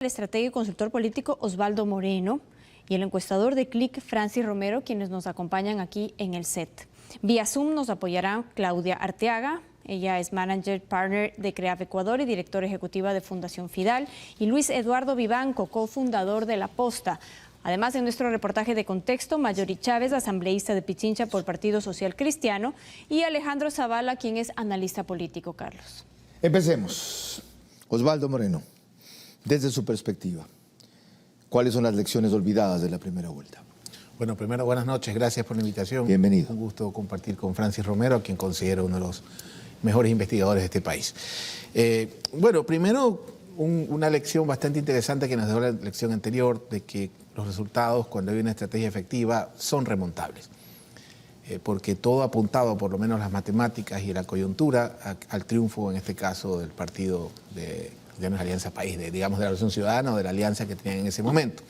El estratega y consultor político Osvaldo Moreno y el encuestador de CLIC, Francis Romero, quienes nos acompañan aquí en el set. Vía Zoom nos apoyarán Claudia Arteaga, ella es Manager Partner de CREAF Ecuador y directora ejecutiva de Fundación Fidal, y Luis Eduardo Vivanco, cofundador de La Posta. Además, en nuestro reportaje de contexto, Mayori Chávez, asambleísta de Pichincha por Partido Social Cristiano, y Alejandro Zavala, quien es analista político. Carlos. Empecemos. Osvaldo Moreno, desde su perspectiva, ¿cuáles son las lecciones olvidadas de la primera vuelta? Bueno, primero, buenas noches, gracias por la invitación. Bienvenido. Un gusto compartir con Francis Romero, a quien considero uno de los mejores investigadores de este país. Bueno, primero, una lección bastante interesante que nos dejó la elección anterior, de que los resultados, cuando hay una estrategia efectiva, son remontables. Porque todo ha apuntado, por lo menos las matemáticas y la coyuntura, al triunfo, en este caso, del partido de Alianza País, digamos de la Revolución Ciudadana o de la alianza que tenían en ese momento.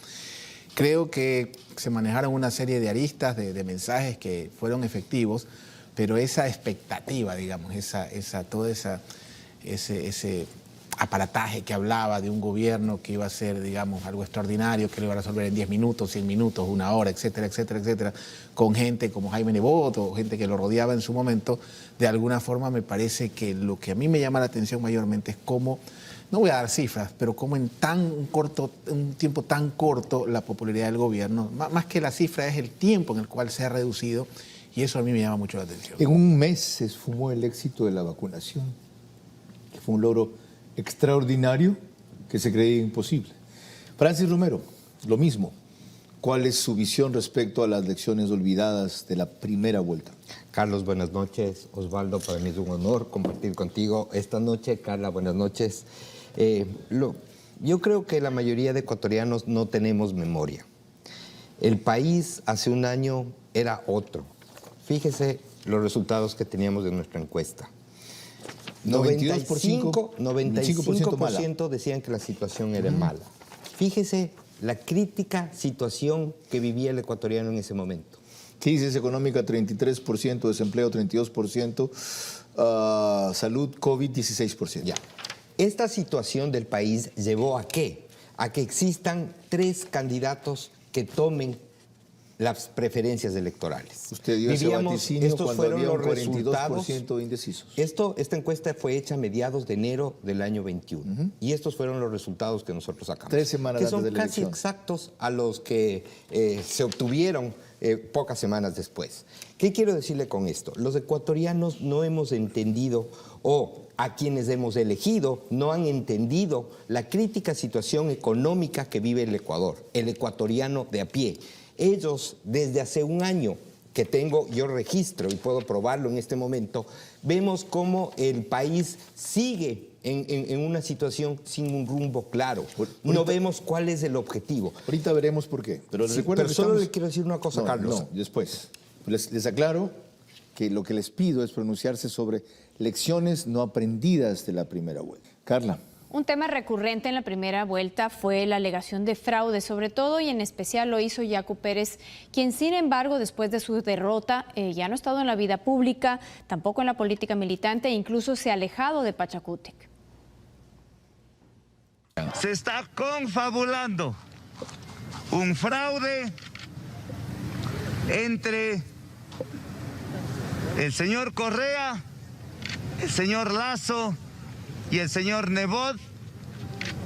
Creo que se manejaron una serie de aristas, de mensajes que fueron efectivos, pero esa expectativa, digamos, todo ese aparataje que hablaba de un gobierno que iba a ser, digamos, algo extraordinario, que lo iba a resolver en 10 minutos, 100 minutos, una hora, etcétera, etcétera, etcétera, con gente como Jaime Nebot o gente que lo rodeaba en su momento, de alguna forma me parece que lo que a mí me llama la atención mayormente es cómo, no voy a dar cifras, pero cómo en un tiempo tan corto la popularidad del gobierno, más que la cifra es el tiempo en el cual se ha reducido, y eso a mí me llama mucho la atención. En un mes se esfumó el éxito de la vacunación, que fue un logro extraordinario que se creía imposible. Francis Romero, lo mismo. ¿Cuál es su visión respecto a las lecciones olvidadas de la primera vuelta? Carlos, buenas noches. Osvaldo, para mí es un honor compartir contigo esta noche. Carla, buenas noches. Yo creo que la mayoría de ecuatorianos no tenemos memoria. El país hace un año era otro. Fíjese los resultados que teníamos de nuestra encuesta. 95% decían que la situación era mala. Fíjese la crítica situación que vivía el ecuatoriano en ese momento. Crisis económica 33%, desempleo 32%, salud COVID 16%. Ya. Esta situación del país llevó ¿a qué? A que existan 3 candidatos que tomen las preferencias electorales. Usted dio ese vaticinio cuando había un 42% de indecisos. Esta encuesta fue hecha a mediados de enero del año 21. Y estos fueron los resultados que nosotros sacamos. 3 semanas antes de la elección. Que son casi exactos a los que se obtuvieron pocas semanas después. ¿Qué quiero decirle con esto? Los ecuatorianos no hemos entendido, o a quienes hemos elegido no han entendido la crítica situación económica que vive el Ecuador, el ecuatoriano de a pie. Ellos, desde hace un año que tengo yo registro y puedo probarlo en este momento, vemos cómo el país sigue en una situación sin un rumbo claro. No vemos cuál es el objetivo. Ahorita veremos por qué. Pero, sí, pero solo le quiero decir una cosa, Carlos. No, después. Les aclaro que lo que les pido es pronunciarse sobre lecciones no aprendidas de la primera vuelta. Carla. Un tema recurrente en la primera vuelta fue la alegación de fraude, sobre todo y en especial lo hizo Yacu Pérez, quien sin embargo después de su derrota ya no ha estado en la vida pública, tampoco en la política militante e incluso se ha alejado de Pachacútec. Se está confabulando un fraude entre el señor Correa, el señor Lasso y el señor Nebot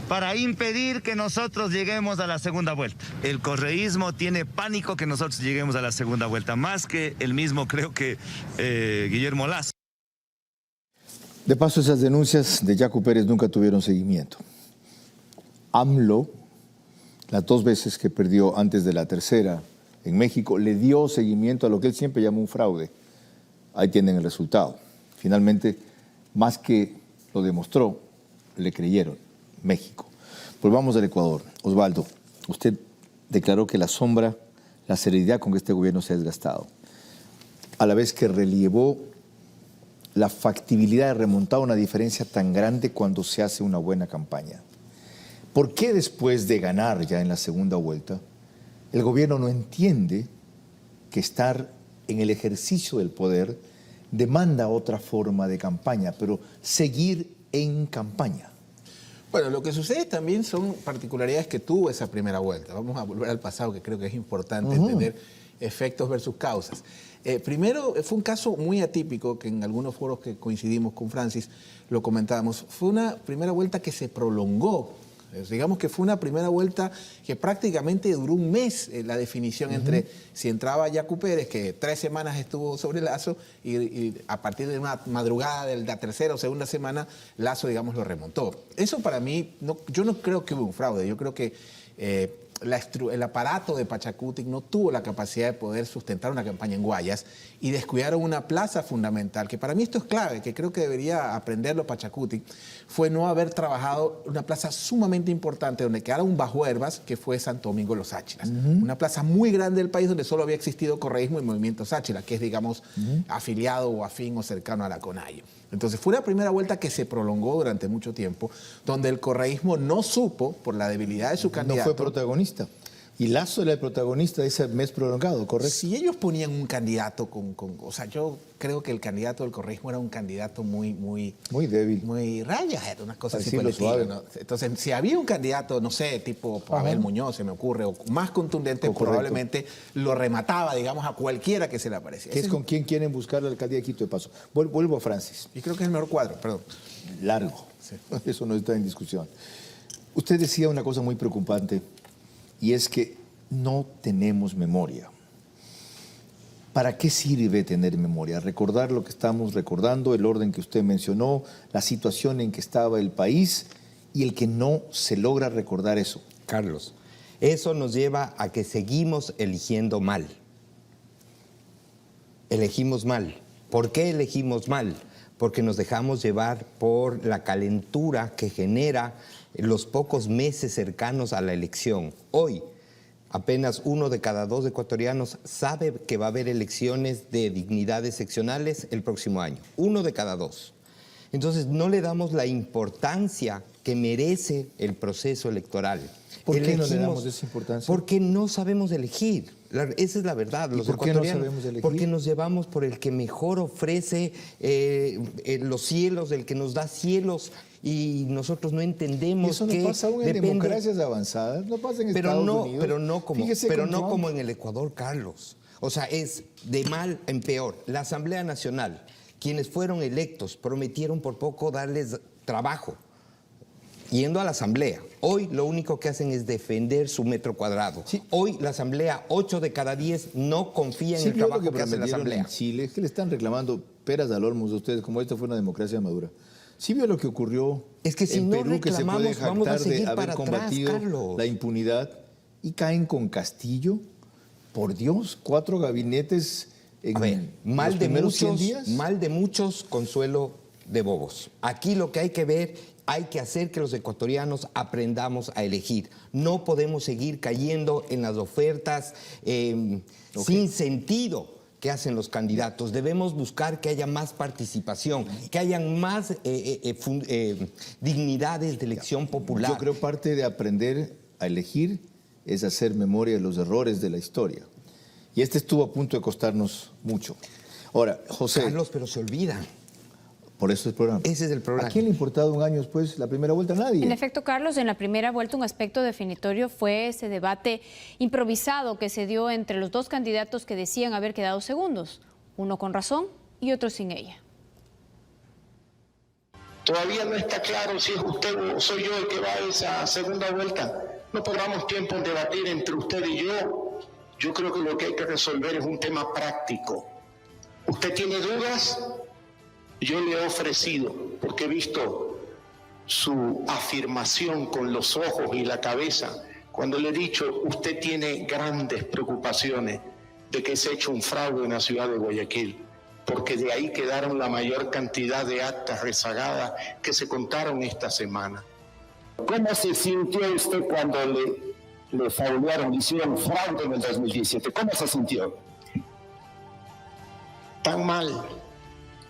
para impedir que nosotros lleguemos a la segunda vuelta. El correísmo tiene pánico que nosotros lleguemos a la segunda vuelta, más que el mismo, creo que Guillermo Lasso. De paso, esas denuncias de Yacu Pérez nunca tuvieron seguimiento. AMLO, las 2 veces que perdió antes de la tercera en México, le dio seguimiento a lo que él siempre llamó un fraude. Ahí tienen el resultado. Finalmente, más que lo demostró, le creyeron. México. Volvamos al Ecuador. Osvaldo, usted declaró que la sombra, la seriedad con que este gobierno se ha desgastado, a la vez que relevó la factibilidad de remontar una diferencia tan grande cuando se hace una buena campaña. ¿Por qué después de ganar ya en la segunda vuelta, el gobierno no entiende que estar en el ejercicio del poder demanda otra forma de campaña, pero seguir en campaña? Bueno, lo que sucede también son particularidades que tuvo esa primera vuelta. Vamos a volver al pasado, que creo que es importante entender efectos versus causas. Primero, fue un caso muy atípico, que en algunos foros que coincidimos con Francis lo comentábamos. Fue una primera vuelta que se prolongó. Digamos que fue una primera vuelta que prácticamente duró un mes, la definición entre si entraba Yacu Pérez, que 3 semanas estuvo sobre Lasso, y a partir de una madrugada de la tercera o segunda semana, Lasso, digamos, lo remontó. Eso para mí, yo no creo que hubo un fraude. Yo creo que el aparato de Pachacutic no tuvo la capacidad de poder sustentar una campaña en Guayas y descuidaron una plaza fundamental, que para mí esto es clave, que creo que debería aprenderlo Pachacutic, fue no haber trabajado una plaza sumamente importante donde quedara un bajo herbas, que fue Santo Domingo Los Áchilas. Una plaza muy grande del país donde solo había existido correísmo y movimiento Sáchila, que es, digamos, afiliado o afín o cercano a la CONAIE. Entonces fue una primera vuelta que se prolongó durante mucho tiempo, donde el correísmo no supo, por la debilidad de su candidato... No fue protagonista. Y Lasso era el protagonista de ese mes prolongado, ¿correcto? Si ellos ponían un candidato o sea, yo creo que el candidato del correísmo era un candidato muy débil. Muy raya, era una cosa así Decirlo suave. ¿no? Entonces, si había un candidato, no sé, tipo Abel Muñoz, se me ocurre, o más contundente, probablemente lo remataba, digamos, a cualquiera que se le apareciera. Que es con quien quieren buscar la alcaldía de Quito de paso. Vuelvo a Francis. Y creo que es el mejor cuadro, perdón. Largo. Sí. Eso no está en discusión. Usted decía una cosa muy preocupante, y es que no tenemos memoria. ¿Para qué sirve tener memoria? Recordar lo que estamos recordando, el orden que usted mencionó, la situación en que estaba el país y el que no se logra recordar eso. Carlos, eso nos lleva a que seguimos eligiendo mal. Elegimos mal. ¿Por qué elegimos mal? Porque nos dejamos llevar por la calentura que genera los pocos meses cercanos a la elección. Hoy, apenas 1 de cada 2 ecuatorianos sabe que va a haber elecciones de dignidades seccionales el próximo año. 1 de cada 2. Entonces, no le damos la importancia que merece el proceso electoral. ¿Por qué no le damos esa importancia? Porque no sabemos elegir. Esa es la verdad. ¿Y por qué no sabemos elegir? Porque nos llevamos por el que mejor ofrece los cielos, el que nos da cielos, y nosotros no entendemos. ¿Y eso no pasa aún en democracias avanzadas? No pasa en Estados Unidos. Pero no como en el Ecuador, Carlos. O sea, es de mal en peor. La Asamblea Nacional, quienes fueron electos, prometieron por poco darles trabajo yendo a la Asamblea. Hoy lo único que hacen es defender su metro cuadrado. Sí. Hoy la Asamblea, 8 de cada 10 no confía en el trabajo que hace la Asamblea. En Chile, es que le están reclamando peras al olmo a ustedes, como esta fue una democracia madura. ¿Sí vio lo que ocurrió en Perú, que se puede jactar de haber combatido la impunidad, y caen con Castillo? Por Dios, 4 gabinetes en los primeros 100 días. Mal de muchos, consuelo de bobos. Aquí lo que hay que ver, hay que hacer que los ecuatorianos aprendamos a elegir. No podemos seguir cayendo en las ofertas sin sentido que hacen los candidatos. Debemos buscar que haya más participación, que hayan más dignidades de elección popular. Yo creo parte de aprender a elegir es hacer memoria de los errores de la historia. Y este estuvo a punto de costarnos mucho. Ahora, José... Carlos, pero se olvidan. Por eso es el programa. Ese es el programa. ¿A quién le importaba un año después la primera vuelta? A nadie. En efecto, Carlos, en la primera vuelta un aspecto definitorio fue ese debate improvisado que se dio entre los 2 candidatos que decían haber quedado segundos, uno con razón y otro sin ella. Todavía no está claro si es usted o soy yo el que va a esa segunda vuelta. No perdamos tiempo en debatir entre usted y yo. Yo creo que lo que hay que resolver es un tema práctico. ¿Usted tiene dudas? Yo le he ofrecido, porque he visto su afirmación con los ojos y la cabeza, cuando le he dicho, usted tiene grandes preocupaciones de que se ha hecho un fraude en la ciudad de Guayaquil, porque de ahí quedaron la mayor cantidad de actas rezagadas que se contaron esta semana. ¿Cómo se sintió usted cuando le fraudearon, hicieron fraude en el 2017? ¿Cómo se sintió? Tan mal,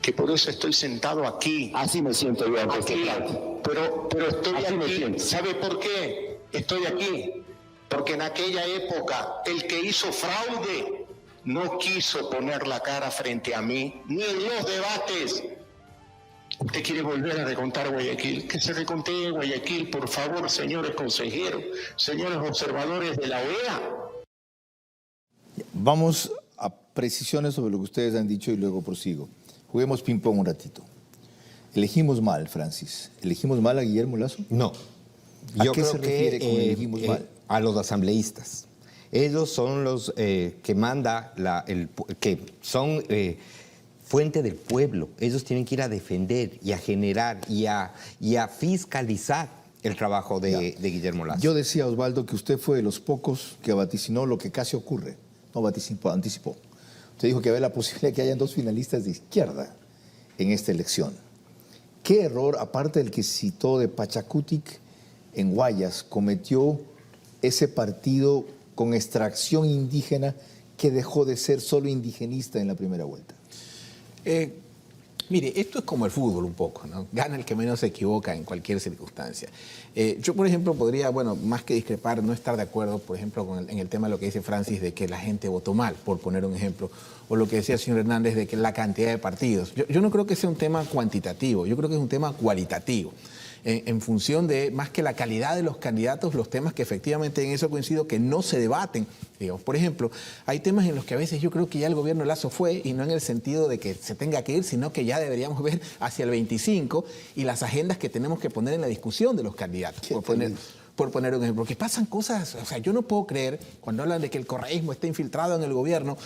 que por eso estoy sentado aquí. Así me siento yo. Aquí, pero estoy así aquí. ¿Sabe por qué estoy aquí? Porque en aquella época el que hizo fraude no quiso poner la cara frente a mí, ni en los debates. Usted quiere volver a recontar Guayaquil. Que se recontee Guayaquil, por favor, señores consejeros, señores observadores de la OEA. Vamos a precisiones sobre lo que ustedes han dicho y luego prosigo. Juguemos ping-pong un ratito. Elegimos mal, Francis. ¿Elegimos mal a Guillermo Lasso? No. ¿A Yo qué creo se refiere con elegimos mal? A los asambleístas. Ellos son los que manda, que son fuente del pueblo. Ellos tienen que ir a defender y a generar y a fiscalizar el trabajo de Guillermo Lasso. Yo decía, Osvaldo, que usted fue de los pocos que vaticinó lo que casi ocurre. No vaticinó, anticipó. Usted dijo que había la posibilidad de que hayan 2 finalistas de izquierda en esta elección. ¿Qué error, aparte del que citó de Pachacutic en Guayas, cometió ese partido con extracción indígena que dejó de ser solo indigenista en la primera vuelta? Mire, esto es como el fútbol un poco, ¿no? Gana el que menos se equivoca en cualquier circunstancia. Yo, por ejemplo, podría, bueno, más que discrepar, no estar de acuerdo, por ejemplo, en el tema de lo que dice Francis, de que la gente votó mal, por poner un ejemplo, o lo que decía el señor Hernández, de que la cantidad de partidos. Yo no creo que sea un tema cuantitativo, yo creo que es un tema cualitativo. En función de, más que la calidad de los candidatos, los temas que efectivamente en eso coincido que no se debaten. Digamos, por ejemplo, hay temas en los que a veces yo creo que ya el gobierno Lasso fue, y no en el sentido de que se tenga que ir, sino que ya deberíamos ver hacia el 25 y las agendas que tenemos que poner en la discusión de los candidatos. Por poner un ejemplo, que pasan cosas, o sea, yo no puedo creer, cuando hablan de que el correísmo está infiltrado en el gobierno,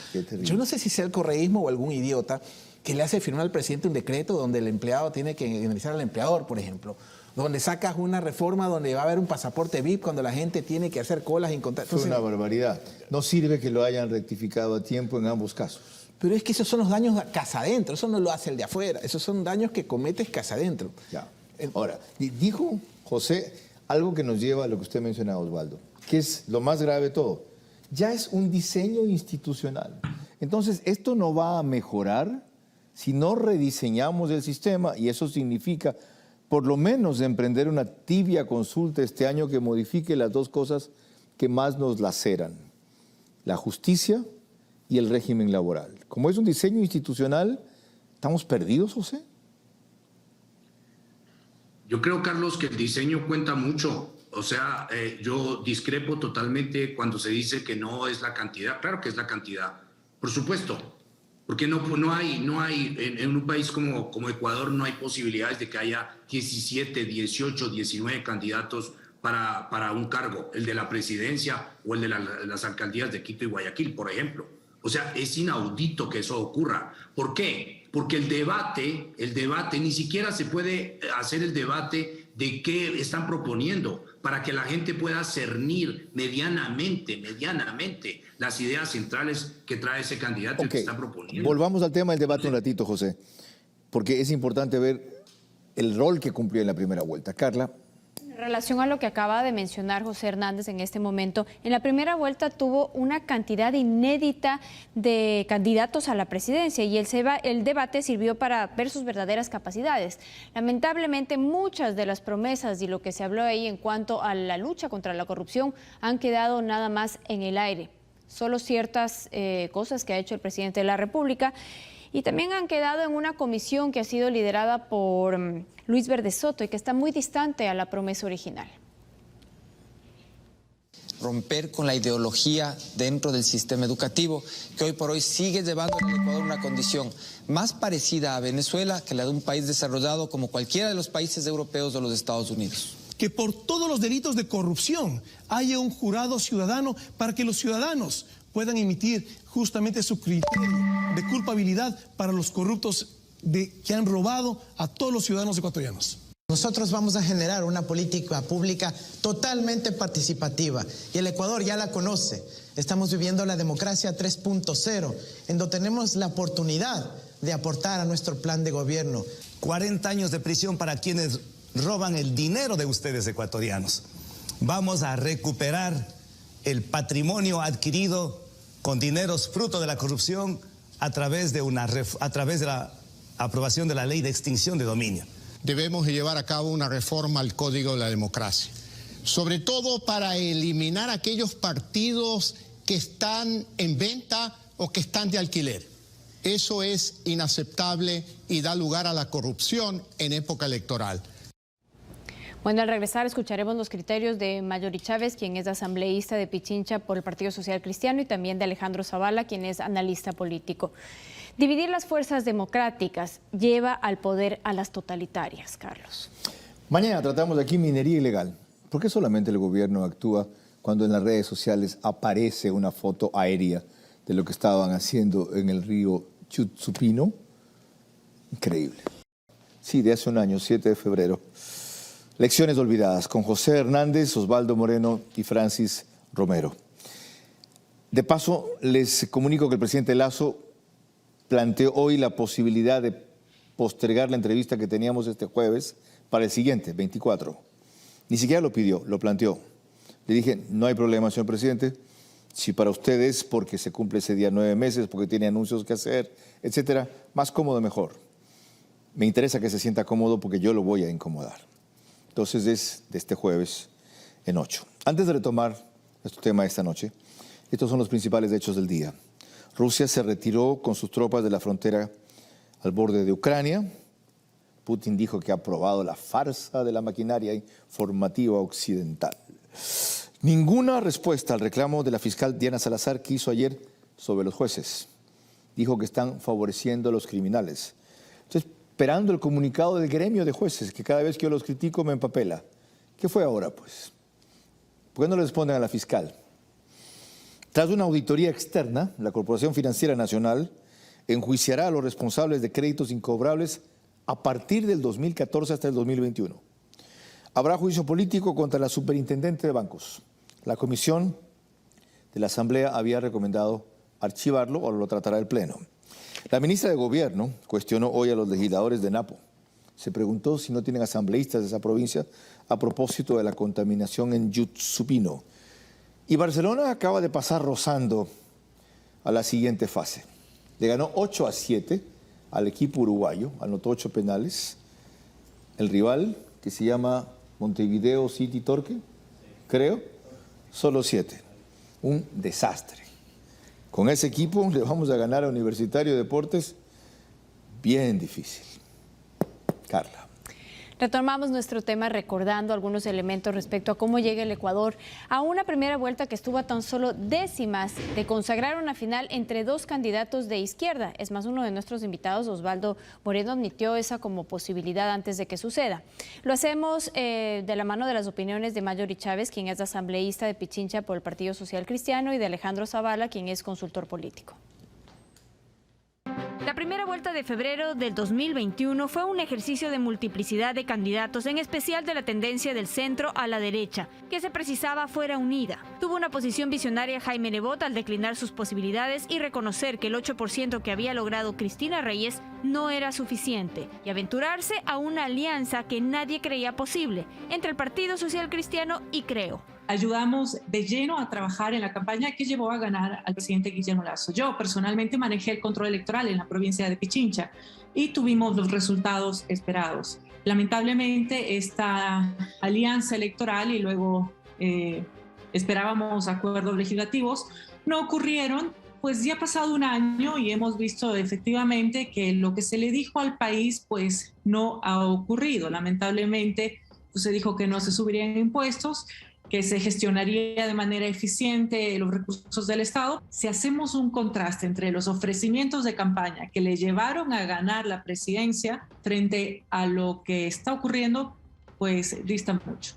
yo no sé si sea el correísmo o algún idiota que le hace firmar al presidente un decreto donde el empleado tiene que indemnizar al empleador, por ejemplo, donde sacas una reforma donde va a haber un pasaporte VIP cuando la gente tiene que hacer colas y encontrar... Fue una barbaridad. No sirve que lo hayan rectificado a tiempo en ambos casos. Pero es que esos son los daños casa adentro, eso no lo hace el de afuera, esos son daños que cometes casa adentro. Ya. Ahora, dijo José algo que nos lleva a lo que usted mencionaba, Osvaldo, que es lo más grave de todo. Ya es un diseño institucional. Entonces, esto no va a mejorar si no rediseñamos el sistema, y eso significa por lo menos emprender una tibia consulta este año que modifique las 2 cosas que más nos laceran: la justicia y el régimen laboral. Como es un diseño institucional, ¿estamos perdidos, José? Yo creo, Carlos, que el diseño cuenta mucho. O sea, yo discrepo totalmente cuando se dice que no es la cantidad. Claro que es la cantidad, por supuesto. Porque no hay en un país como Ecuador no hay posibilidades de que haya 17, 18, 19 candidatos para un cargo, el de la presidencia o el de las alcaldías de Quito y Guayaquil, por ejemplo. O sea, es inaudito que eso ocurra. ¿Por qué? Porque el debate, ni siquiera se puede hacer el debate de qué están proponiendo para que la gente pueda cernir medianamente las ideas centrales que trae ese candidato que está proponiendo. Volvamos al tema del debate un ratito, José, porque es importante ver el rol que cumplió en la primera vuelta. Carla. En relación a lo que acaba de mencionar José Hernández en este momento, en la primera vuelta tuvo una cantidad inédita de candidatos a la presidencia y el debate sirvió para ver sus verdaderas capacidades. Lamentablemente, muchas de las promesas y lo que se habló ahí en cuanto a la lucha contra la corrupción han quedado nada más en el aire. Solo ciertas cosas que ha hecho el presidente de la República y también han quedado en una comisión que ha sido liderada por Luis Verde Soto y que está muy distante a la promesa original. Romper con la ideología dentro del sistema educativo que hoy por hoy sigue llevando al Ecuador a una condición más parecida a Venezuela que la de un país desarrollado como cualquiera de los países europeos o los Estados Unidos. Que por todos los delitos de corrupción haya un jurado ciudadano para que los ciudadanos puedan emitir justamente su criterio de culpabilidad para los corruptos que han robado a todos los ciudadanos ecuatorianos. Nosotros vamos a generar una política pública totalmente participativa y el Ecuador ya la conoce. Estamos viviendo la democracia 3.0, en donde tenemos la oportunidad de aportar a nuestro plan de gobierno. 40 años de prisión para quienes roban el dinero de ustedes ecuatorianos. Vamos a recuperar el patrimonio adquirido con dineros fruto de la corrupción a través de la aprobación de la ley de extinción de dominio. Debemos llevar a cabo una reforma al Código de la Democracia, sobre todo para eliminar aquellos partidos que están en venta o que están de alquiler. Eso es inaceptable y da lugar a la corrupción en época electoral. Bueno, al regresar escucharemos los criterios de Marjorie Chávez, quien es asambleísta de Pichincha por el Partido Social Cristiano, y también de Alejandro Zavala, quien es analista político. Dividir las fuerzas democráticas lleva al poder a las totalitarias, Carlos. Mañana tratamos aquí minería ilegal. ¿Por qué solamente el gobierno actúa cuando en las redes sociales aparece una foto aérea de lo que estaban haciendo en el río Chutsupino? Increíble. Sí, de hace un año, 7 de febrero. Lecciones olvidadas con José Hernández, Osvaldo Moreno y Francis Romero. De paso, les comunico que el presidente Lasso planteó hoy la posibilidad de postergar la entrevista que teníamos este jueves para el siguiente, 24. Ni siquiera lo pidió, lo planteó. Le dije, no hay problema, señor presidente. Si para ustedes, porque se cumple ese día 9 meses, porque tiene anuncios que hacer, etcétera, más cómodo mejor. Me interesa que se sienta cómodo porque yo lo voy a incomodar. Entonces es de este jueves en 8. Antes de retomar nuestro tema esta noche, estos son los principales hechos del día. Rusia se retiró con sus tropas de la frontera al borde de Ucrania. Putin dijo que ha aprobado la farsa de la maquinaria informativa occidental. Ninguna respuesta al reclamo de la fiscal Diana Salazar que hizo ayer sobre los jueces. Dijo que están favoreciendo a los criminales. Estoy esperando el comunicado del gremio de jueces, que cada vez que yo los critico me empapela. ¿Qué fue ahora, pues? ¿Por qué no le responden a la fiscal? Tras una auditoría externa, la Corporación Financiera Nacional enjuiciará a los responsables de créditos incobrables a partir del 2014 hasta el 2021. Habrá juicio político contra la superintendente de bancos. La comisión de la Asamblea había recomendado archivarlo o lo tratará el Pleno. La ministra de Gobierno cuestionó hoy a los legisladores de Napo. Se preguntó si no tienen asambleístas de esa provincia a propósito de la contaminación en Chutsupino. Y Barcelona acaba de pasar rozando a la siguiente fase. Le ganó 8-7 al equipo uruguayo, anotó 8 penales. El rival, que se llama Montevideo City Torque, creo, solo 7. Un desastre. Con ese equipo le vamos a ganar a Universitario de Deportes bien difícil. Carla. Retomamos nuestro tema recordando algunos elementos respecto a cómo llega el Ecuador a una primera vuelta que estuvo a tan solo décimas de consagrar una final entre dos candidatos de izquierda. Es más, uno de nuestros invitados, Osvaldo Moreno, admitió esa como posibilidad antes de que suceda. Lo hacemos de la mano de las opiniones de Marjorie Chávez, quien es asambleísta de Pichincha por el Partido Social Cristiano, y de Alejandro Zavala, quien es consultor político. La primera vuelta de febrero del 2021 fue un ejercicio de multiplicidad de candidatos, en especial de la tendencia del centro a la derecha, que se precisaba fuera unida. Tuvo una posición visionaria Jaime Nebot al declinar sus posibilidades y reconocer que el 8% que había logrado Cristina Reyes no era suficiente, y aventurarse a una alianza que nadie creía posible entre el Partido Social Cristiano y Creo. Ayudamos de lleno a trabajar en la campaña que llevó a ganar al presidente Guillermo Lasso. Yo personalmente manejé el control electoral en la provincia de Pichincha y tuvimos los resultados esperados. Lamentablemente esta alianza electoral y luego esperábamos acuerdos legislativos no ocurrieron. Pues ya ha pasado un año y hemos visto efectivamente que lo que se le dijo al país pues no ha ocurrido. Lamentablemente pues, se dijo que no se subirían impuestos, que se gestionaría de manera eficiente los recursos del Estado. Si hacemos un contraste entre los ofrecimientos de campaña que le llevaron a ganar la presidencia frente a lo que está ocurriendo, pues distan mucho.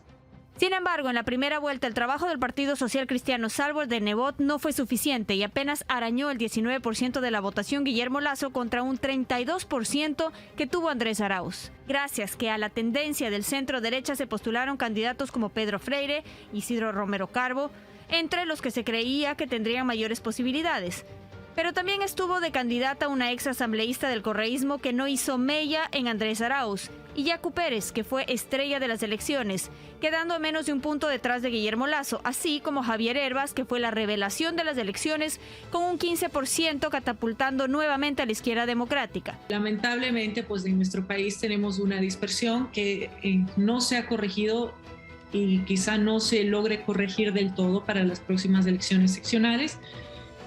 Sin embargo, en la primera vuelta el trabajo del Partido Social Cristiano, salvo el de Nebot, no fue suficiente y apenas arañó el 19% de la votación Guillermo Lasso contra un 32% que tuvo Andrés Arauz. Gracias que a la tendencia del centro derecha se postularon candidatos como Pedro Freire, Isidro Romero Carbo, entre los que se creía que tendrían mayores posibilidades. Pero también estuvo de candidata una ex asambleísta del correísmo que no hizo mella en Andrés Arauz, y Yacu Pérez, que fue estrella de las elecciones, quedando a menos de un punto detrás de Guillermo Lasso, así como Javier Herbas, que fue la revelación de las elecciones con un 15%, catapultando nuevamente a la izquierda democrática. Lamentablemente, pues en nuestro país tenemos una dispersión que no se ha corregido y quizá no se logre corregir del todo para las próximas elecciones seccionales,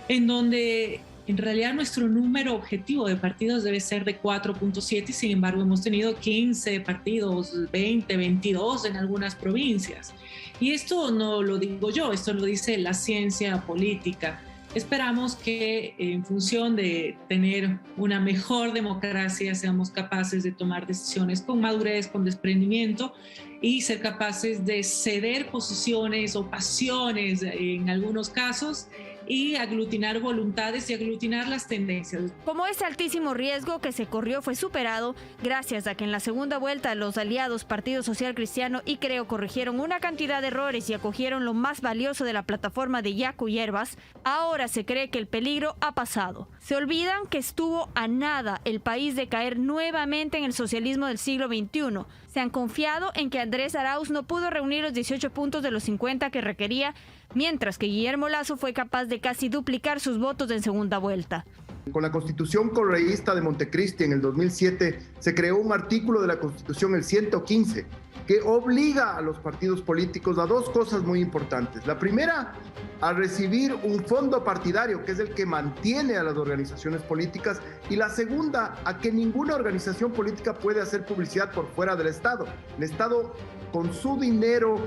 en donde En realidad nuestro número objetivo de partidos debe ser de 4.7 y sin embargo hemos tenido 15 partidos, 20, 22 en algunas provincias. Y esto no lo digo yo, esto lo dice la ciencia política. Esperamos que en función de tener una mejor democracia seamos capaces de tomar decisiones con madurez, con desprendimiento y ser capaces de ceder posiciones o pasiones en algunos casos y aglutinar voluntades y aglutinar las tendencias. Como ese altísimo riesgo que se corrió fue superado gracias a que en la segunda vuelta los aliados Partido Social Cristiano y Creo corrigieron una cantidad de errores y acogieron lo más valioso de la plataforma de Yacu y Herbas, ahora se cree que el peligro ha pasado. Se olvidan que estuvo a nada el país de caer nuevamente en el socialismo del siglo XXI. Se han confiado en que Andrés Arauz no pudo reunir los 18 puntos de los 50 que requería, mientras que Guillermo Lasso fue capaz de casi duplicar sus votos en segunda vuelta. Con la Constitución correísta de Montecristi en el 2007 se creó un artículo de la Constitución, el 115, que obliga a los partidos políticos a dos cosas muy importantes. La primera, a recibir un fondo partidario, que es el que mantiene a las organizaciones políticas, y la segunda, a que ninguna organización política puede hacer publicidad por fuera del Estado. El Estado, con su dinero,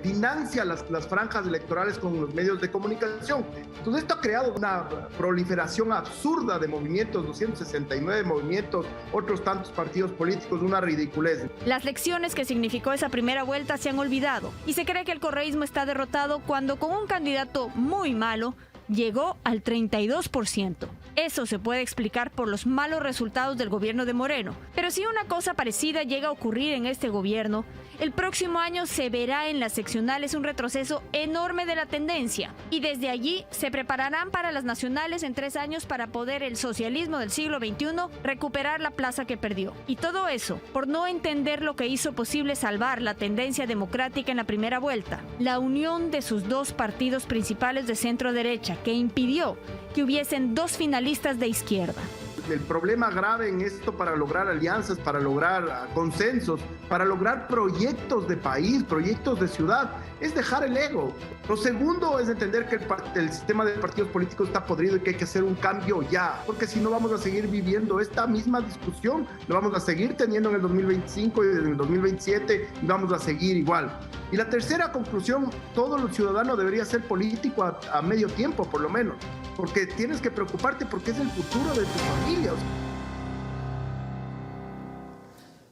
financia las franjas electorales con los medios de comunicación. Entonces esto ha creado una proliferación absurda de movimientos, 269 movimientos, otros tantos partidos políticos, una ridiculez. Las lecciones que significó esa primera vuelta se han olvidado y se cree que el correísmo está derrotado cuando con un candidato muy malo llegó al 32%. Eso se puede explicar por los malos resultados del gobierno de Moreno. Pero si una cosa parecida llega a ocurrir en este gobierno, el próximo año se verá en las seccionales un retroceso enorme de la tendencia. Y desde allí se prepararán para las nacionales en 3 años para poder el socialismo del siglo XXI recuperar la plaza que perdió. Y todo eso por no entender lo que hizo posible salvar la tendencia democrática en la primera vuelta. La unión de sus dos partidos principales de centro derecha que impidió que hubiesen dos finalistas de izquierda. El problema grave en esto para lograr alianzas, para lograr consensos, para lograr proyectos de país, proyectos de ciudad, es dejar el ego. Lo segundo es entender que el sistema de partidos políticos está podrido y que hay que hacer un cambio ya, porque si no vamos a seguir viviendo esta misma discusión, lo vamos a seguir teniendo en el 2025 y en el 2027 y vamos a seguir igual. Y la tercera conclusión, todo el ciudadano debería ser político a medio tiempo por lo menos, porque tienes que preocuparte porque es el futuro de tu familia.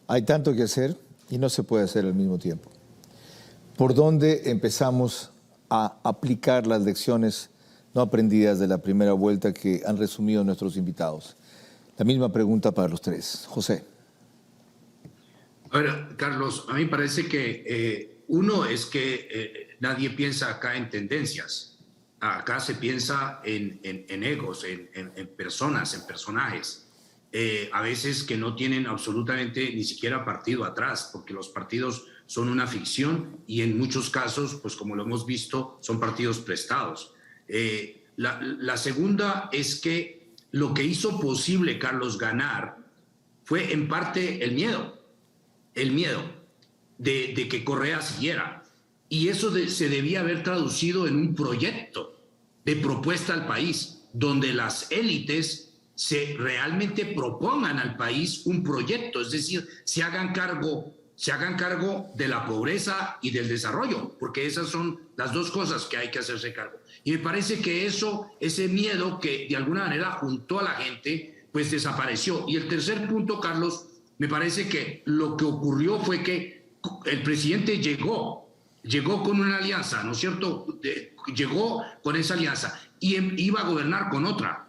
Hay tanto que hacer y no se puede hacer al mismo tiempo. ¿Por dónde empezamos a aplicar las lecciones no aprendidas de la primera vuelta que han resumido nuestros invitados? La misma pregunta para los tres. José. A ver, Carlos, a mí me parece que uno es que nadie piensa acá en tendencias. Acá se piensa en egos, en personas, en personajes. A veces que no tienen absolutamente ni siquiera partido atrás, porque los partidos son una ficción y en muchos casos, pues como lo hemos visto, son partidos prestados. La segunda es que lo que hizo posible, Carlos, ganar fue en parte el miedo de que Correa siguiera. Y eso se debía haber traducido en un proyecto de propuesta al país, donde las élites realmente propongan al país un proyecto, es decir, se hagan cargo de la pobreza y del desarrollo, porque esas son las dos cosas que hay que hacerse cargo. Y me parece que ese miedo que de alguna manera juntó a la gente, pues desapareció. Y el tercer punto, Carlos, me parece que lo que ocurrió fue que el presidente llegó con una alianza, ¿no es cierto? Llegó con esa alianza y iba a gobernar con otra,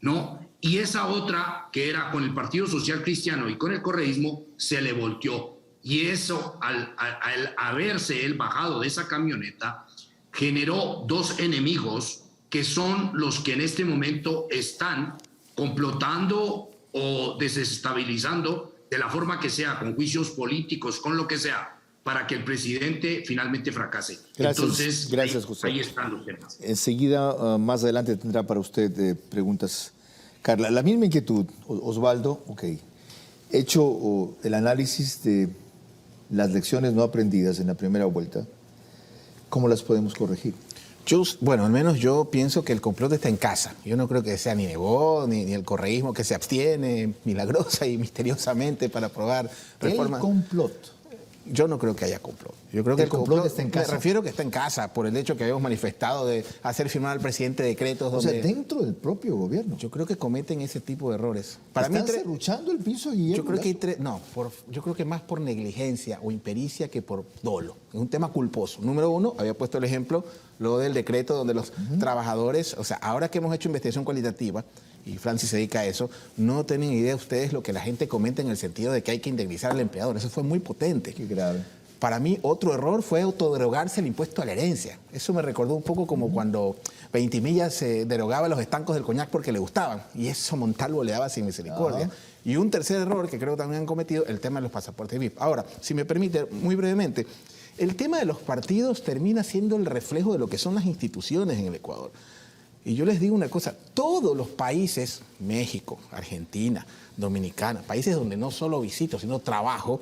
¿no? Y esa otra, que era con el Partido Social Cristiano y con el correísmo, se le volteó. Y eso, al haberse él bajado de esa camioneta, generó dos enemigos que son los que en este momento están complotando o desestabilizando de la forma que sea, con juicios políticos, con lo que sea, para que el presidente finalmente fracase. Gracias, José. Ahí están los temas. Enseguida, más adelante, tendrá para usted preguntas, Carla. La misma inquietud, Osvaldo, hecho el análisis de las lecciones no aprendidas en la primera vuelta, ¿cómo las podemos corregir? Bueno, al menos yo pienso que el complot está en casa. Yo no creo que sea ni Nebot ni el correísmo que se abstiene milagrosa y misteriosamente para aprobar reformas. El complot. Yo no creo que haya complot. Yo creo que el complot está en casa. Me refiero que está en casa por el hecho que habíamos manifestado de hacer firmar al presidente decretos O sea, dentro del propio gobierno. Yo creo que cometen ese tipo de errores. Para mí, serruchando el piso, Guillermo. Yo creo que hay yo creo que más por negligencia o impericia que por dolo. Es un tema culposo. Número uno, había puesto el ejemplo, lo del decreto donde los trabajadores, o sea, ahora que hemos hecho investigación cualitativa, y Francis se dedica a eso, no tienen idea ustedes lo que la gente comenta en el sentido de que hay que indemnizar al empleador. Eso fue muy potente. Qué grave. Para mí, otro error fue autoderogarse el impuesto a la herencia. Eso me recordó un poco como cuando Ventimilla se derogaba los estancos del coñac porque le gustaban. Y eso Montalvo le daba sin misericordia. Y un tercer error que creo que también han cometido, el tema de los pasaportes VIP. Ahora, si me permite, muy brevemente, el tema de los partidos termina siendo el reflejo de lo que son las instituciones en el Ecuador. Y yo les digo una cosa, todos los países, México, Argentina, Dominicana, países donde no solo visito, sino trabajo,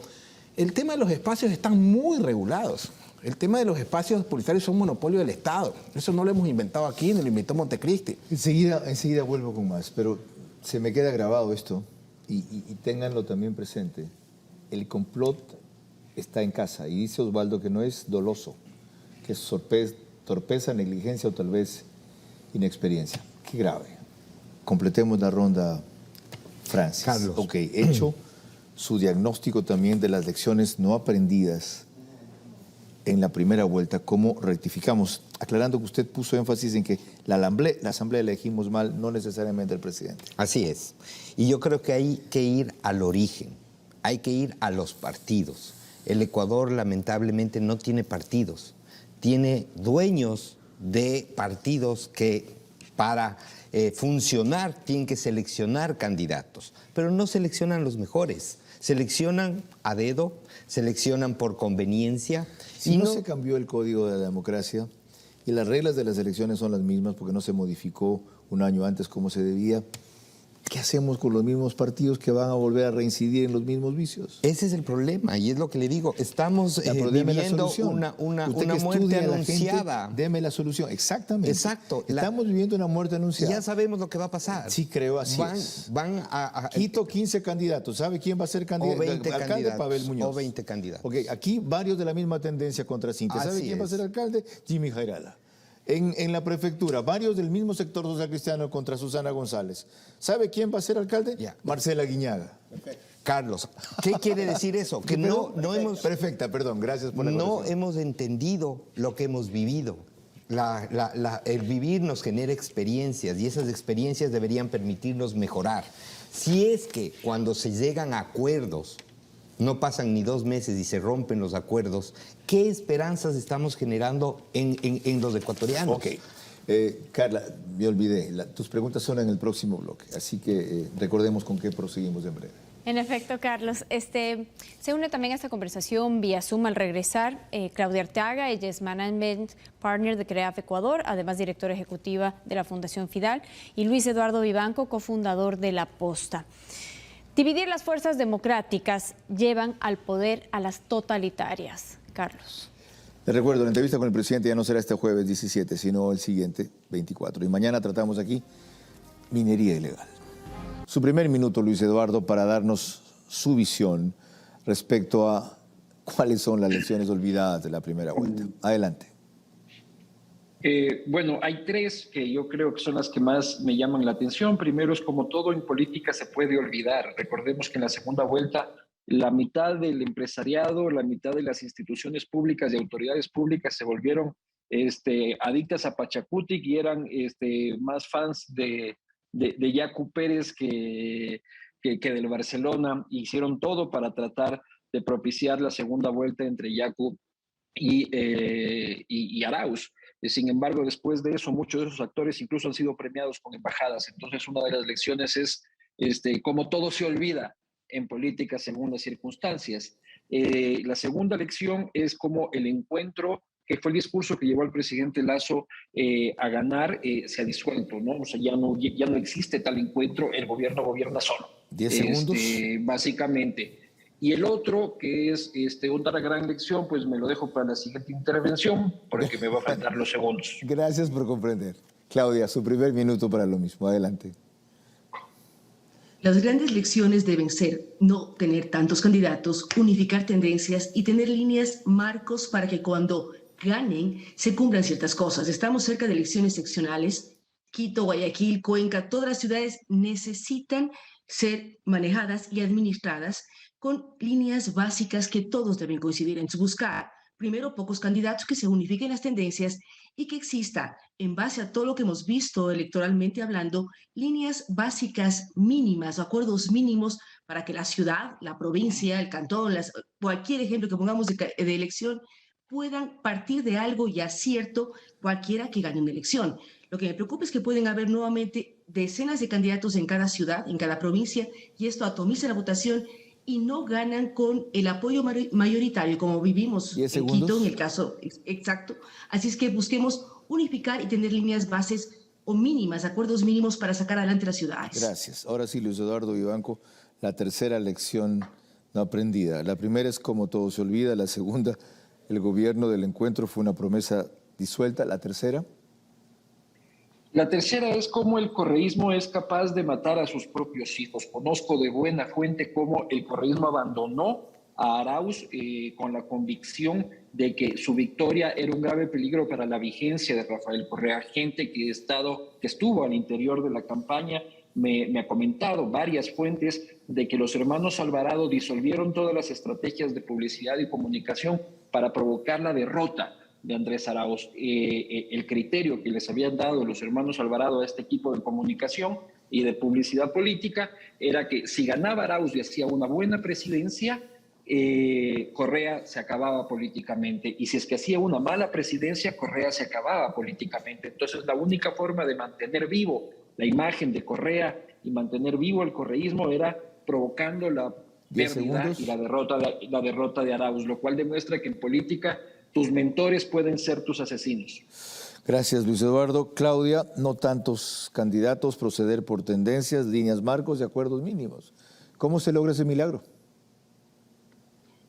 el tema de los espacios están muy regulados. El tema de los espacios publicitarios son un monopolio del Estado. Eso no lo hemos inventado aquí, ni lo inventó Montecristi. Enseguida vuelvo con más, pero se me queda grabado esto y ténganlo también presente. El complot está en casa y dice Osvaldo que no es doloso, que es torpeza, negligencia o tal vez inexperiencia. Qué grave. Completemos la ronda, Francis. Carlos. Ok, hecho su diagnóstico también de las lecciones no aprendidas en la primera vuelta, ¿cómo rectificamos? Aclarando que usted puso énfasis en que la asamblea elegimos mal, no necesariamente el presidente. Así es. Y yo creo que hay que ir al origen, hay que ir a los partidos. El Ecuador lamentablemente no tiene partidos, tiene dueños de partidos que para funcionar tienen que seleccionar candidatos, pero no seleccionan los mejores, seleccionan a dedo, seleccionan por conveniencia. Si no se cambió el código de la democracia y las reglas de las elecciones son las mismas porque no se modificó un año antes como se debía, ¿qué hacemos con los mismos partidos que van a volver a reincidir en los mismos vicios? Ese es el problema y es lo que le digo. Estamos viviendo una muerte anunciada. Deme la solución, exactamente. Exacto. Estamos viviendo una muerte anunciada. Ya sabemos lo que va a pasar. Sí, creo, así es. Quito 15 candidatos. ¿Sabe quién va a ser candidato? O 20 alcalde, candidatos. Pavel Muñoz. O 20 candidatos. Ok, aquí varios de la misma tendencia contra Cintia. ¿Sabe quién va a ser alcalde? Jimmy Jairala. En la prefectura, varios del mismo sector social cristiano contra Susana González. ¿Sabe quién va a ser alcalde? Marcela Guiñaga. Carlos, ¿qué quiere decir eso? Que no hemos... Perfecta, perdón, gracias por la No corrección. hemos entendido lo que hemos vivido. El vivir nos genera experiencias y esas experiencias deberían permitirnos mejorar. Si es que cuando se llegan a acuerdos, no pasan ni 2 meses y se rompen los acuerdos, ¿qué esperanzas estamos generando en los ecuatorianos? Ok. Carla, me olvidé, tus preguntas son en el próximo bloque, así que recordemos con qué proseguimos en breve. En efecto, Carlos, se une también a esta conversación vía Zoom al regresar Claudia Arteaga. Ella es Management Partner de CREAF Ecuador, además directora ejecutiva de la Fundación Fidal, y Luis Eduardo Vivanco, cofundador de La Posta. Dividir las fuerzas democráticas llevan al poder a las totalitarias. Carlos. Les recuerdo, la entrevista con el presidente ya no será este jueves 17, sino el siguiente, 24. Y mañana tratamos aquí minería ilegal. Su primer minuto, Luis Eduardo, para darnos su visión respecto a cuáles son las lecciones olvidadas de la primera vuelta. Adelante. Bueno, hay 3 que yo creo que son las que más me llaman la atención. Primero es como todo en política se puede olvidar. Recordemos que en la segunda vuelta la mitad del empresariado, la mitad de las instituciones públicas y autoridades públicas se volvieron adictas a Pachacutic y eran más fans de Yacu Pérez que del Barcelona. Hicieron todo para tratar de propiciar la segunda vuelta entre Yacu y Arauz. Sin embargo, después de eso, muchos de esos actores incluso han sido premiados con embajadas. Entonces, una de las lecciones es como todo se olvida en política según las circunstancias. La segunda lección es como el encuentro, que fue el discurso que llevó al presidente Lasso a ganar, se ha disuelto, ¿no? O sea, ya no existe tal encuentro, el gobierno gobierna solo. 10 segundos. Básicamente. Y el otro, que es otra gran lección, pues me lo dejo para la siguiente intervención, porque me va a faltar los segundos. Gracias por comprender. Claudia, su primer minuto para lo mismo. Adelante. Las grandes lecciones deben ser no tener tantos candidatos, unificar tendencias y tener líneas marcos para que cuando ganen se cumplan ciertas cosas. Estamos cerca de elecciones seccionales. Quito, Guayaquil, Cuenca, todas las ciudades necesitan ser manejadas y administradas con líneas básicas que todos deben coincidir en su buscar. Primero, pocos candidatos, que se unifiquen las tendencias y que exista, en base a todo lo que hemos visto electoralmente hablando, líneas básicas mínimas, acuerdos mínimos para que la ciudad, la provincia, el cantón, cualquier ejemplo que pongamos de elección, puedan partir de algo ya cierto, cualquiera que gane una elección. Lo que me preocupa es que pueden haber nuevamente decenas de candidatos en cada ciudad, en cada provincia, y esto atomiza la votación y no ganan con el apoyo mayoritario, como vivimos en Quito, en el caso exacto. Así es que busquemos unificar y tener líneas bases o mínimas, acuerdos mínimos para sacar adelante las ciudades. Gracias. Ahora sí, Luis Eduardo Vivanco, la tercera lección no aprendida. La primera es como todo se olvida, la segunda, el gobierno del encuentro fue una promesa disuelta, la tercera. La tercera es cómo el correísmo es capaz de matar a sus propios hijos. Conozco de buena fuente cómo el correísmo abandonó a Arauz con la convicción de que su victoria era un grave peligro para la vigencia de Rafael Correa. Gente que estuvo al interior de la campaña me ha comentado varias fuentes de que los hermanos Alvarado disolvieron todas las estrategias de publicidad y comunicación para provocar la derrota de Andrés Arauz. El criterio que les habían dado los hermanos Alvarado a este equipo de comunicación y de publicidad política era que si ganaba Arauz y hacía una buena presidencia, Correa se acababa políticamente, y si es que hacía una mala presidencia, Correa se acababa políticamente. Entonces la única forma de mantener vivo la imagen de Correa y mantener vivo el correísmo era provocando la pérdida y la derrota de Arauz, lo cual demuestra que en política tus mentores pueden ser tus asesinos. Gracias, Luis Eduardo. Claudia, no tantos candidatos, proceder por tendencias, líneas marcos y acuerdos mínimos. ¿Cómo se logra ese milagro?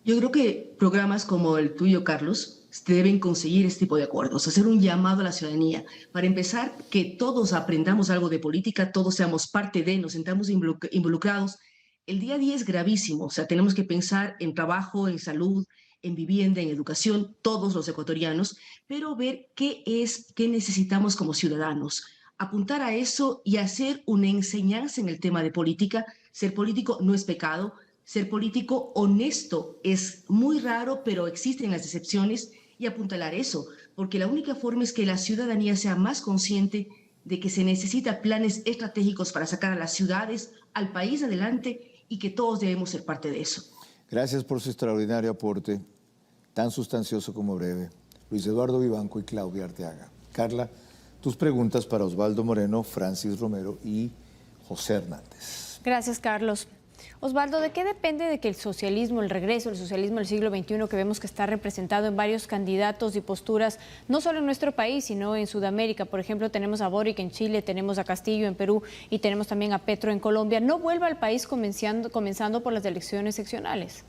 Yo creo que programas como el tuyo, Carlos, deben conseguir este tipo de acuerdos, hacer un llamado a la ciudadanía. Para empezar, que todos aprendamos algo de política, todos seamos parte de, nos sentamos involucrados. El día a día es gravísimo, o sea, tenemos que pensar en trabajo, en salud, en vivienda, en educación, todos los ecuatorianos, pero ver qué necesitamos como ciudadanos. Apuntar a eso y hacer una enseñanza en el tema de política. Ser político no es pecado. Ser político honesto es muy raro, pero existen las excepciones, y apuntalar eso, porque la única forma es que la ciudadanía sea más consciente de que se necesitan planes estratégicos para sacar a las ciudades, al país adelante, y que todos debemos ser parte de eso. Gracias por su extraordinario aporte, tan sustancioso como breve. Luis Eduardo Vivanco y Claudia Arteaga. Carla, tus preguntas para Osvaldo Moreno, Francis Romero y José Hernández. Gracias, Carlos. Osvaldo, ¿de qué depende de que el socialismo, el regreso del socialismo del siglo XXI, que vemos que está representado en varios candidatos y posturas, no solo en nuestro país, sino en Sudamérica? Por ejemplo, tenemos a Boric en Chile, tenemos a Castillo en Perú y tenemos también a Petro en Colombia. ¿No vuelva al país comenzando por las elecciones seccionales?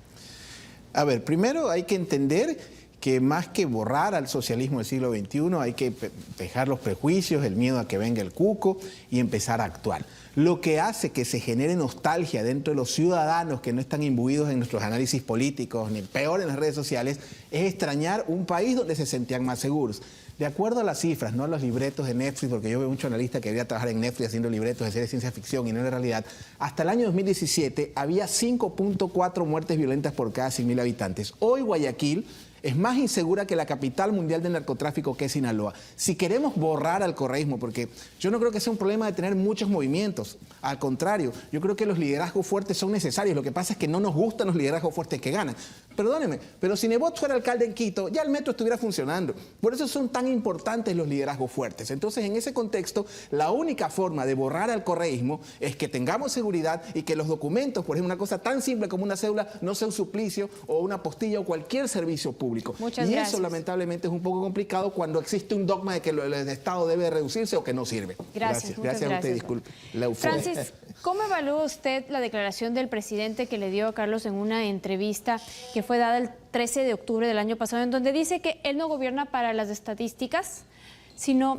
A ver, primero hay que entender que más que borrar al socialismo del siglo XXI, hay que dejar los prejuicios, el miedo a que venga el cuco y empezar a actuar. Lo que hace que se genere nostalgia dentro de los ciudadanos que no están imbuidos en nuestros análisis políticos, ni peor en las redes sociales, es extrañar un país donde se sentían más seguros. De acuerdo a las cifras, no a los libretos de Netflix, porque yo veo mucho analista que debería trabajar en Netflix haciendo libretos de series de ciencia ficción y no en realidad, hasta el año 2017 había 5.4 muertes violentas por cada 100.000 habitantes. Hoy Guayaquil es más insegura que la capital mundial del narcotráfico, que es Sinaloa. Si queremos borrar al correísmo, porque yo no creo que sea un problema de tener muchos movimientos, al contrario, yo creo que los liderazgos fuertes son necesarios. Lo que pasa es que no nos gustan los liderazgos fuertes que ganan. Perdónenme, pero si Nebot fuera alcalde en Quito, ya el metro estuviera funcionando. Por eso son tan importantes los liderazgos fuertes. Entonces, en ese contexto, la única forma de borrar al correísmo es que tengamos seguridad y que los documentos, por ejemplo, una cosa tan simple como una cédula, no sea un suplicio o una apostilla o cualquier servicio público. Muchas y gracias. Eso lamentablemente es un poco complicado cuando existe un dogma de que el Estado debe reducirse o que no sirve. Gracias a usted, disculpe. La euforia. Francis, ¿Cómo evalúa usted la declaración del presidente que le dio a Carlos en una entrevista que fue dada el 13 de octubre del año pasado, en donde dice que él no gobierna para las estadísticas,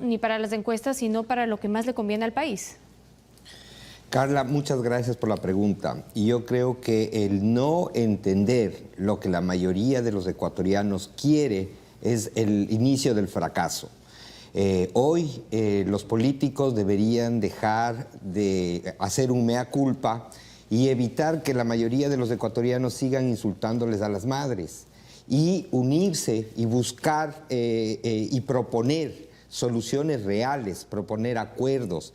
ni para las encuestas, sino para lo que más le conviene al país? Carla, muchas gracias por la pregunta. Y yo creo que el no entender lo que la mayoría de los ecuatorianos quiere es el inicio del fracaso. Hoy los políticos deberían dejar de hacer un mea culpa y evitar que la mayoría de los ecuatorianos sigan insultándoles a las madres y unirse y buscar y proponer soluciones reales, proponer acuerdos,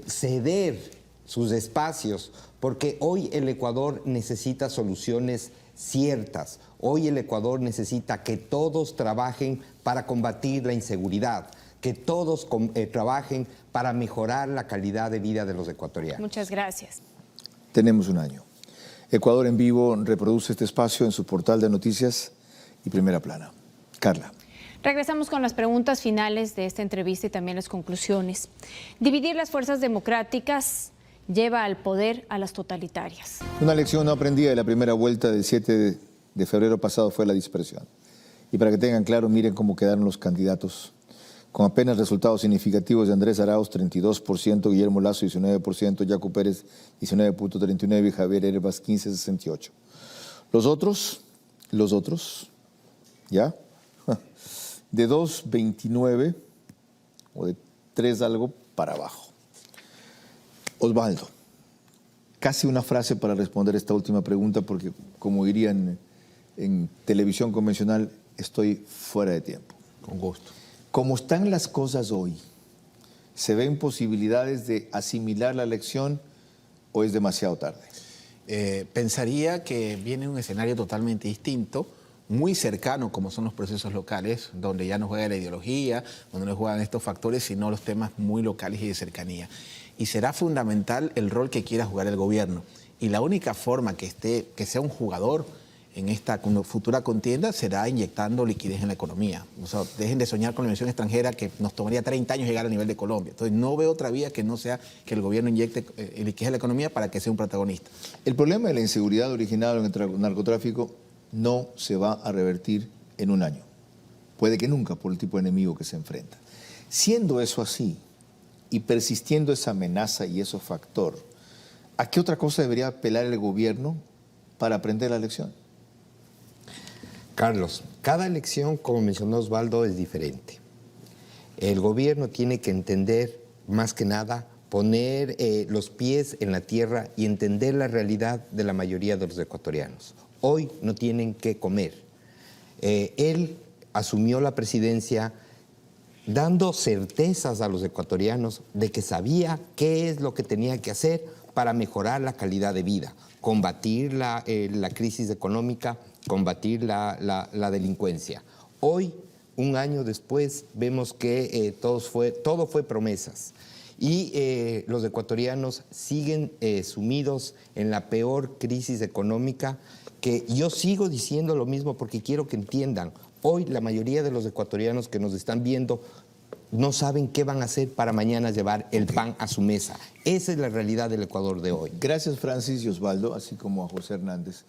ceder sus espacios, porque hoy el Ecuador necesita soluciones ciertas. Hoy el Ecuador necesita que todos trabajen para combatir la inseguridad, que todos trabajen para mejorar la calidad de vida de los ecuatorianos. Muchas gracias. Tenemos un año. Ecuador en Vivo reproduce este espacio en su portal de noticias y Primera Plana. Carla. Regresamos con las preguntas finales de esta entrevista y también las conclusiones. Dividir las fuerzas democráticas lleva al poder a las totalitarias. Una lección no aprendida de la primera vuelta del 7 de febrero pasado fue la dispersión. Y para que tengan claro, miren cómo quedaron los candidatos. Con apenas resultados significativos de Andrés Arauz, 32%, Guillermo Lasso, 19%, Yacu Pérez, 19.39% y Javier Herbas, 15.68%. Los otros, ¿ya? De 2.29 o de 3 algo para abajo. Osvaldo, casi una frase para responder esta última pregunta porque, como dirían en televisión convencional, estoy fuera de tiempo. Con gusto. Como están las cosas hoy, ¿se ven posibilidades de asimilar la elección o es demasiado tarde? Pensaría que viene un escenario totalmente distinto, muy cercano como son los procesos locales, donde ya no juega la ideología, donde no juegan estos factores, sino los temas muy locales y de cercanía. Y será fundamental el rol que quiera jugar el gobierno. Y la única forma que sea un jugador en esta futura contienda será inyectando liquidez en la economía. O sea, dejen de soñar con la inversión extranjera que nos tomaría 30 años llegar al nivel de Colombia. Entonces no veo otra vía que no sea que el gobierno inyecte liquidez en la economía para que sea un protagonista. El problema de la inseguridad originada en el narcotráfico no se va a revertir en un año. Puede que nunca, por el tipo de enemigo que se enfrenta. Siendo eso así y persistiendo esa amenaza y ese factor, ¿a qué otra cosa debería apelar el gobierno para aprender la lección? Carlos, cada elección, como mencionó Osvaldo, es diferente. El gobierno tiene que entender, más que nada, poner los pies en la tierra y entender la realidad de la mayoría de los ecuatorianos. Hoy no tienen qué comer. Él asumió la presidencia dando certezas a los ecuatorianos de que sabía qué es lo que tenía que hacer para mejorar la calidad de vida, combatir la crisis económica, combatir la delincuencia. Hoy, un año después, vemos que todo fue promesas. Y los ecuatorianos siguen sumidos en la peor crisis económica, que yo sigo diciendo lo mismo porque quiero que entiendan. Hoy la mayoría de los ecuatorianos que nos están viendo no saben qué van a hacer para mañana llevar el pan a su mesa. Esa es la realidad del Ecuador de hoy. Gracias, Francis y Osvaldo, así como a José Hernández.